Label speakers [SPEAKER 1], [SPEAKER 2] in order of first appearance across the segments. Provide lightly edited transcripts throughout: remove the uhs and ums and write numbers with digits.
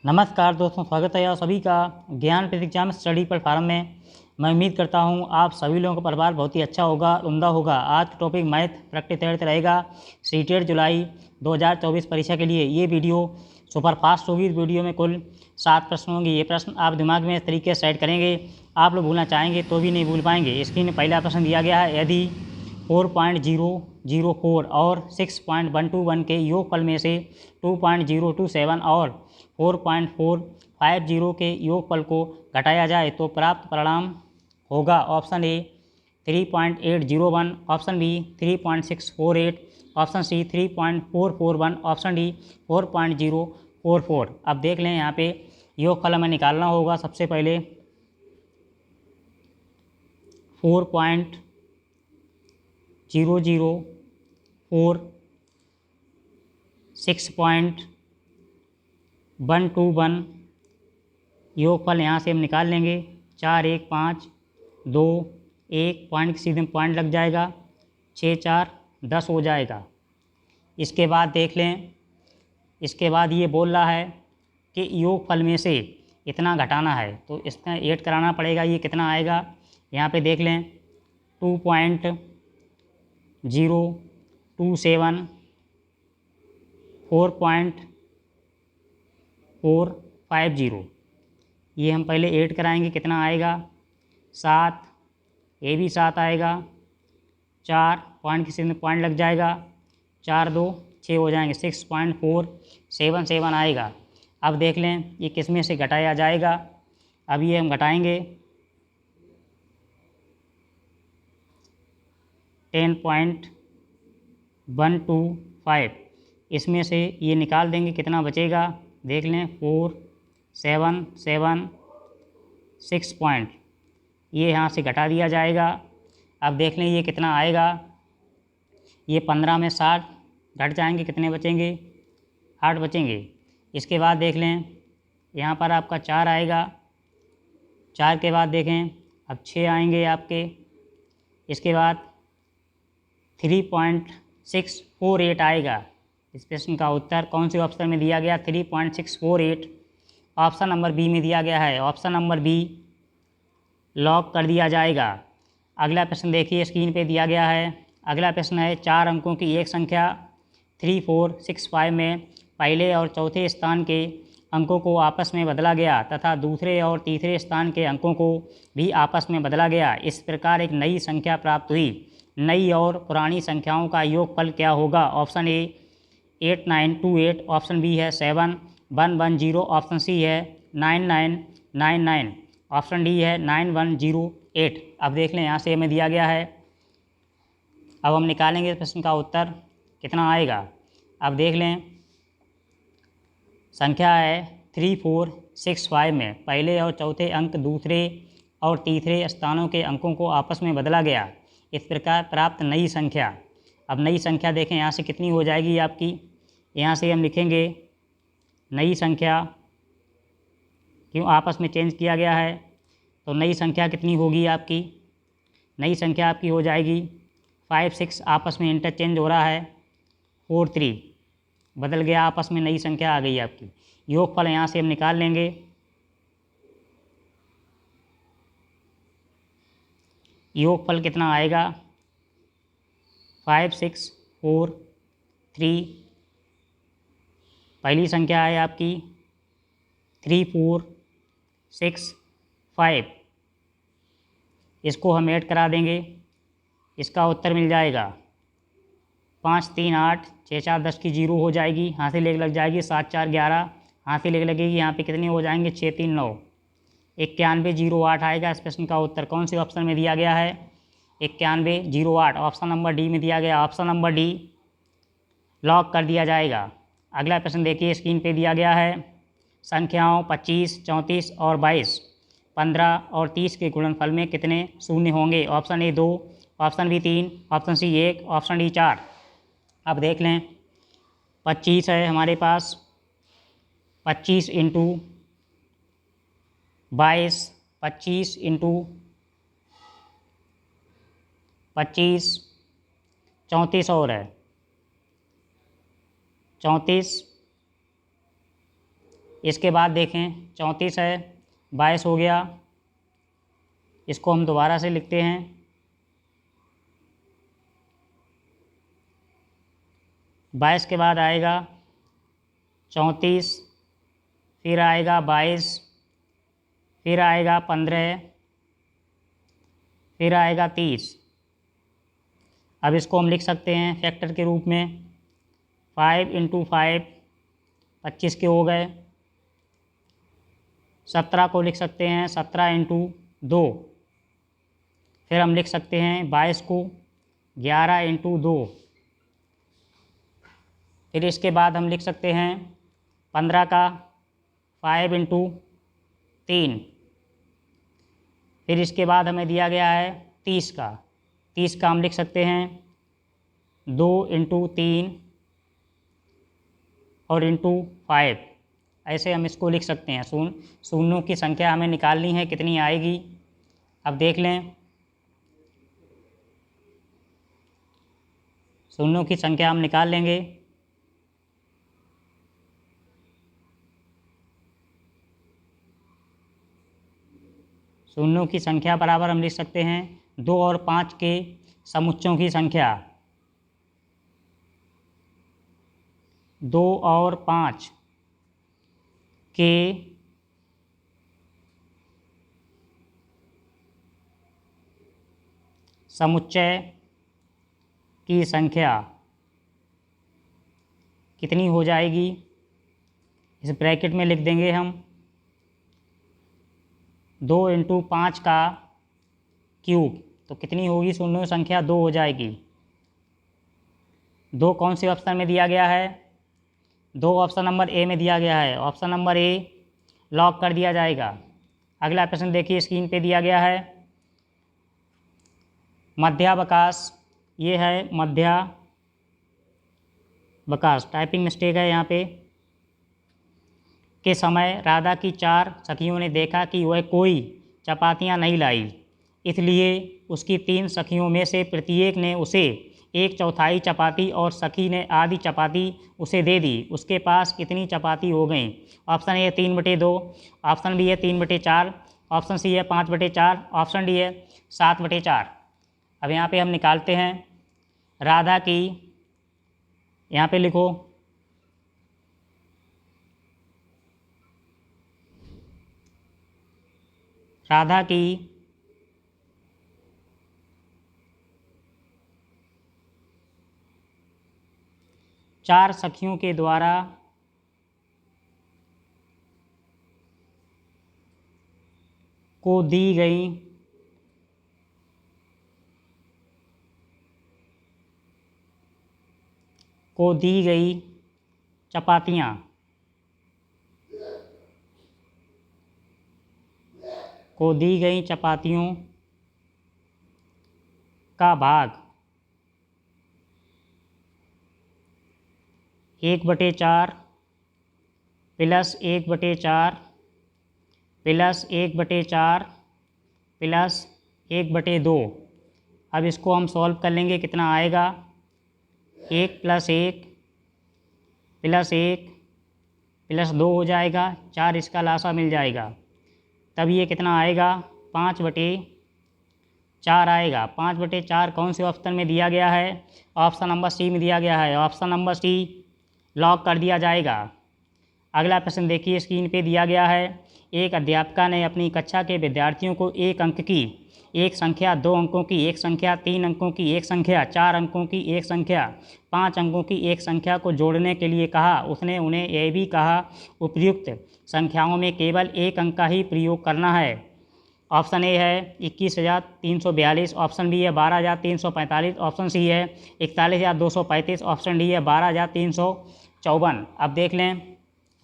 [SPEAKER 1] नमस्कार दोस्तों, स्वागत है आप सभी का ज्ञान परीक्षा में स्टडी प्लेटफार्म में। मैं उम्मीद करता हूं आप सभी लोगों का परिवार बहुत ही अच्छा होगा, उम्दा होगा। आज का टॉपिक मैथ प्रैक्टिस तैयार रहेगा सीटेट जुलाई 2024 परीक्षा के लिए। ये वीडियो सुपर फास्ट होगी। इस वीडियो में कुल 7 प्रश्न होंगे। ये प्रश्न आप दिमाग में इस तरीके से सेट करेंगे, आप लोग भूलना चाहेंगे तो भी नहीं भूल पाएंगे। स्क्रीन में पहला प्रश्न दिया गया है, यदि 4.004 और 6.121 के योगफल में से 2.027 और 4.450 के योगफल को घटाया जाए तो प्राप्त परिणाम होगा। Option A 3.801, option B 3.648, option C 3.441, option D 4.044। अब देख लें, यहाँ पे योगफल हमें निकालना होगा। सबसे पहले 4.004, 6.121 योगफल यहाँ से हम निकाल लेंगे। 4 1 5 2 1 पॉइंट के सीधे पॉइंट लग जाएगा, 6 4 10 हो जाएगा। इसके बाद देख लें, इसके बाद ये बोल रहा है कि योगफल में से इतना घटाना है तो इसका ऐड कराना पड़ेगा। ये कितना आएगा यहाँ पे देख लें, 2.027, 4.450। ये हम पहले ऐड कराएंगे, कितना आएगा 7, ये भी 7 आएगा, 4 पॉइंट किसी में पॉइंट लग जाएगा, 4 2 6 हो जाएंगे, 6.477 आएगा। अब देख लें ये किस में से घटाया जाएगा। अब ये हम घटाएंगे 10.125, इसमें से ये निकाल देंगे, कितना बचेगा देख लें, 4776 पॉइंट, ये यहाँ से घटा दिया जाएगा। अब देख लें ये कितना आएगा, ये 15 में 60 घट जाएंगे, कितने बचेंगे 8 बचेंगे। इसके बाद देख लें यहाँ पर आपका 4 आएगा, 4 के बाद देखें अब 6 आएंगे आपके। इसके बाद 3.648 आएगा। इस प्रश्न का उत्तर कौन से ऑप्शन में दिया गया, 3.648 ऑप्शन नंबर बी में दिया गया है। ऑप्शन नंबर बी लॉक कर दिया जाएगा। अगला प्रश्न देखिए, स्क्रीन पे दिया गया है। अगला प्रश्न है, 4 अंकों की एक संख्या 3465 में पहले और चौथे स्थान के अंकों को आपस में बदला गया तथा दूसरे और तीसरे स्थान के अंकों को भी आपस में बदला गया। इस प्रकार एक नई संख्या प्राप्त हुई। नई और पुरानी संख्याओं का योगफल क्या होगा। ऑप्शन ए 8928, ऑप्शन बी है 7110, ऑप्शन सी है 9999, ऑप्शन डी है 9108। अब देख लें यहाँ से हमें दिया गया है। अब हम निकालेंगे इस प्रश्न का उत्तर, कितना आएगा। अब देख लें, संख्या है 3465 में पहले और चौथे अंक दूसरे और तीसरे स्थानों के अंकों को आपस में बदला गया। इस प्रकार प्राप्त नई संख्या। अब नई संख्या देखें यहाँ से कितनी हो जाएगी आपकी, यहाँ से हम लिखेंगे नई संख्या, क्यों आपस में चेंज किया गया है तो नई संख्या कितनी होगी आपकी, नई संख्या आपकी हो जाएगी 5 6 आपस में इंटरचेंज हो रहा है, 4 3 बदल गया, आपस में नई संख्या आ गई आपकी। योगफल यहाँ से हम निकाल लेंगे। योगफल कितना आएगा 5 6 4 3, पहली संख्या है आपकी 3465, इसको हम ऐड करा देंगे, इसका उत्तर मिल जाएगा 5 3 8, 6 4 10 की 0 हो जाएगी, यहाँ से लेकर लग जाएगी 7 4 11, यहाँ से लेकर लगेगी, यहाँ पे कितने हो जाएंगे 6 3 9, 9108 आएगा। इस प्रश्न का उत्तर कौन से ऑप्शन में दिया गया है, 9108, ऑप्शन नंबर डी में दिया गया। ऑप्शन नंबर डी लॉक कर दिया जाएगा। अगला प्रश्न देखिए, स्क्रीन पे दिया गया है। संख्याओं 25 34 और 22, 15 और 30 के गुणनफल में कितने शून्य होंगे। Option A 2, option B 3, option C 1, option D 4। अब देख लें, 25 है हमारे पास, 25 इंटू 22, 25 इंटू 25, 34 और है, 34 इसके बाद देखें 34 है, 22 हो गया, इसको हम दोबारा से लिखते हैं। 22 के बाद आएगा 34, फिर आएगा 22, फिर आएगा 15, फिर आएगा 30। अब इसको हम लिख सकते हैं फैक्टर के रूप में। 5 इंटू 5 25 के हो गए। 17 को लिख सकते हैं 17 इंटू 2। फिर हम लिख सकते हैं 22 को 11 इंटू 2। फिर इसके बाद हम लिख सकते हैं 15 का 5 इंटू 3। फिर इसके बाद हमें दिया गया है 30 का। 30 का हम लिख सकते हैं 2 इंटू 3 और इंटू 5। ऐसे हम इसको लिख सकते हैं। शून्यों की संख्या हमें निकालनी है, कितनी आएगी अब देख लें। शून्यों की संख्या हम निकाल लेंगे। शून्यों की संख्या बराबर हम लिख सकते हैं 2 और 5 के समुच्चयों की संख्या। 2 और 5 के समुच्चय की संख्या कितनी हो जाएगी, इस ब्रैकेट में लिख देंगे हम। 2 इंटू 5 का क्यूब, तो कितनी होगी शून्य संख्या 2 हो जाएगी। 2 कौन से ऑप्शन में दिया गया है? 2 ऑप्शन नंबर ए में दिया गया है। ऑप्शन नंबर ए लॉक कर दिया जाएगा। अगला प्रश्न देखिए, स्क्रीन पे दिया गया है मध्यावकाश। ये है मध्यावकाश, टाइपिंग मिस्टेक है यहाँ पे। के समय राधा की 4 सखियों ने देखा कि वह कोई चपातियाँ नहीं लाई, इसलिए उसकी 3 सखियों में से प्रत्येक ने उसे 1/4 चपाती और सखी ने आधी चपाती उसे दे दी। उसके पास कितनी चपाती हो गई? ऑप्शन ए 3/2, ऑप्शन बी है 3/4, ऑप्शन सी है 5/4, ऑप्शन डी है 7/4। अब यहाँ पे हम निकालते हैं राधा की, यहाँ पे लिखो राधा की 4 सखियों के द्वारा को दी गई चपातियाँ चपातियों का भाग 1/4 प्लस 1/4 प्लस 1/4 प्लस 1/2। अब इसको हम सॉल्व कर लेंगे, कितना आएगा? 1 + 1 प्लस 1 प्लस 2 हो जाएगा, 4 इसका लासा मिल जाएगा। तब ये कितना आएगा? 5/4 आएगा। 5/4 कौन से ऑप्शन में दिया गया है? ऑप्शन नंबर सी में दिया गया है। ऑप्शन नंबर सी लॉक कर दिया जाएगा। अगला प्रश्न देखिए, स्क्रीन पे दिया गया है एक अध्यापिका ने अपनी कक्षा के विद्यार्थियों को 1 अंक की एक संख्या, 2 अंकों की एक संख्या, 3 अंकों की एक संख्या, 4 अंकों की एक संख्या, 5 अंकों की एक संख्या को जोड़ने के लिए कहा। उसने उन्हें यह भी कहा उपर्युक्त संख्याओं में केवल 1 अंक का ही प्रयोग करना है। ऑप्शन ए है 21,342, ऑप्शन बी है 12,345, ऑप्शन सी है 41,235, ऑप्शन डी है 12,354। अब देख लें,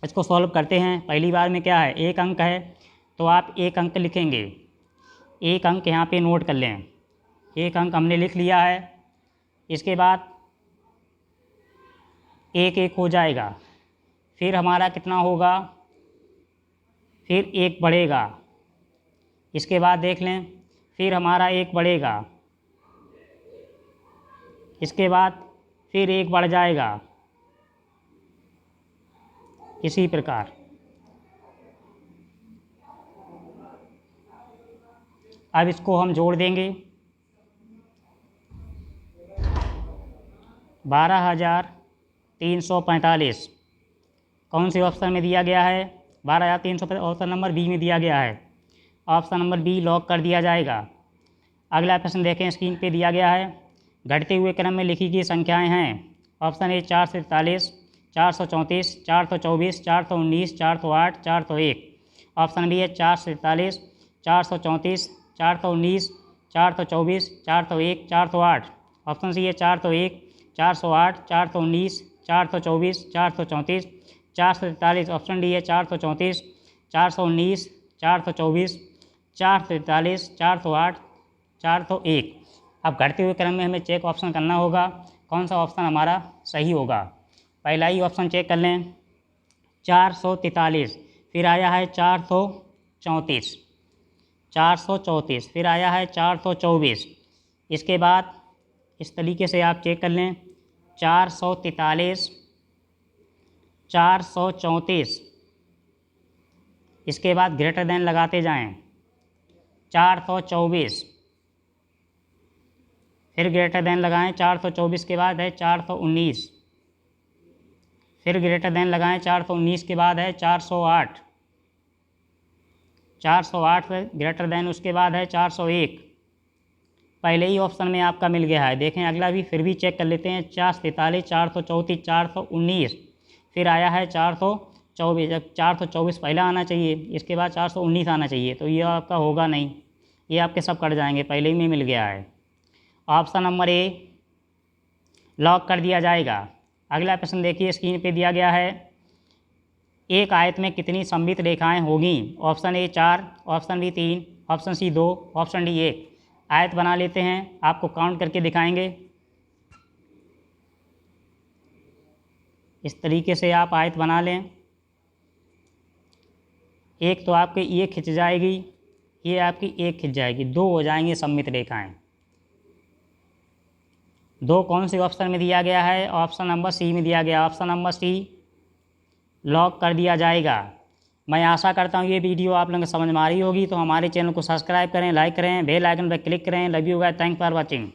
[SPEAKER 1] इसको सॉल्व करते हैं। पहली बार में क्या है? 1 अंक है, तो आप 1 अंक लिखेंगे। 1 अंक यहाँ पे नोट कर लें। 1 अंक हमने लिख लिया है। इसके बाद 1 हो जाएगा। फिर हमारा कितना होगा? फिर 1 बढ़ेगा। इसके बाद देख लें, फिर हमारा 1 बढ़ेगा। इसके बाद फिर 1 बढ़ जाएगा। इसी प्रकार अब इसको हम जोड़ देंगे। 12,345 कौन से ऑप्शन में दिया गया है? 12,345 ऑप्शन नंबर बी में दिया गया है। ऑप्शन नंबर बी लॉक कर दिया जाएगा। अगला प्रश्न देखें, स्क्रीन पे दिया गया है। घटते हुए क्रम में लिखी गई संख्याएं हैं। Option A 443, 434, 424, 419, 408, 401। ऑप्शन बी है 443, 434, 419, 424, 401, 408। ऑप्शन सी है 401, 408, 419, 424, 434, 443। ऑप्शन डी है 434, 419, 424, 443, 408, 401। अब घटते हुए क्रम में हमें चेक ऑप्शन करना होगा कौन सा ऑप्शन हमारा सही होगा। पहला ही ऑप्शन चेक कर लें, 443, फिर आया है 434, 434, फिर आया है 424। इसके बाद इस तरीके से आप चेक कर लें, 443, 434, इसके बाद ग्रेटर देन लगाते जाएं, 424, फिर ग्रेटर देन लगाएं, 424 के बाद है 419, फिर ग्रेटर देन लगाएं, 419 के बाद है 408, 408 फिर ग्रेटर देन उसके बाद है 401। पहले ही ऑप्शन में आपका मिल गया है। देखें अगला भी फिर भी चेक कर लेते हैं, 443, 434, 419, फिर आया है 424। जब 424 पहला आना चाहिए, इसके बाद 419 आना चाहिए, तो ये आपका होगा नहीं, ये आपके सब कट जाएंगे, पहले ही में मिल गया है। ऑप्शन नंबर ए लॉक कर दिया जाएगा। अगला प्रश्न देखिए, स्क्रीन पे दिया गया है, एक आयत में कितनी सममित रेखाएं होंगी? Option A 4, option B 3, option C 2, option D 1। आयत बना लेते हैं, आपको काउंट करके दिखाएंगे। इस तरीके से आप आयत बना लें। एक तो आपकी ये खिंच जाएगी, ये आपकी एक खिंच जाएगी, दो हो जाएंगी सममित रेखाएं। दो कौन से ऑप्शन में दिया गया है? ऑप्शन नंबर सी में दिया गया। ऑप्शन नंबर सी लॉक कर दिया जाएगा। मैं आशा करता हूँ ये वीडियो आप लोगों को समझ में आ रही होगी। तो हमारे चैनल को सब्सक्राइब करें, लाइक करें, बेल आइकन पर क्लिक करें। Love you guys, thanks for watching.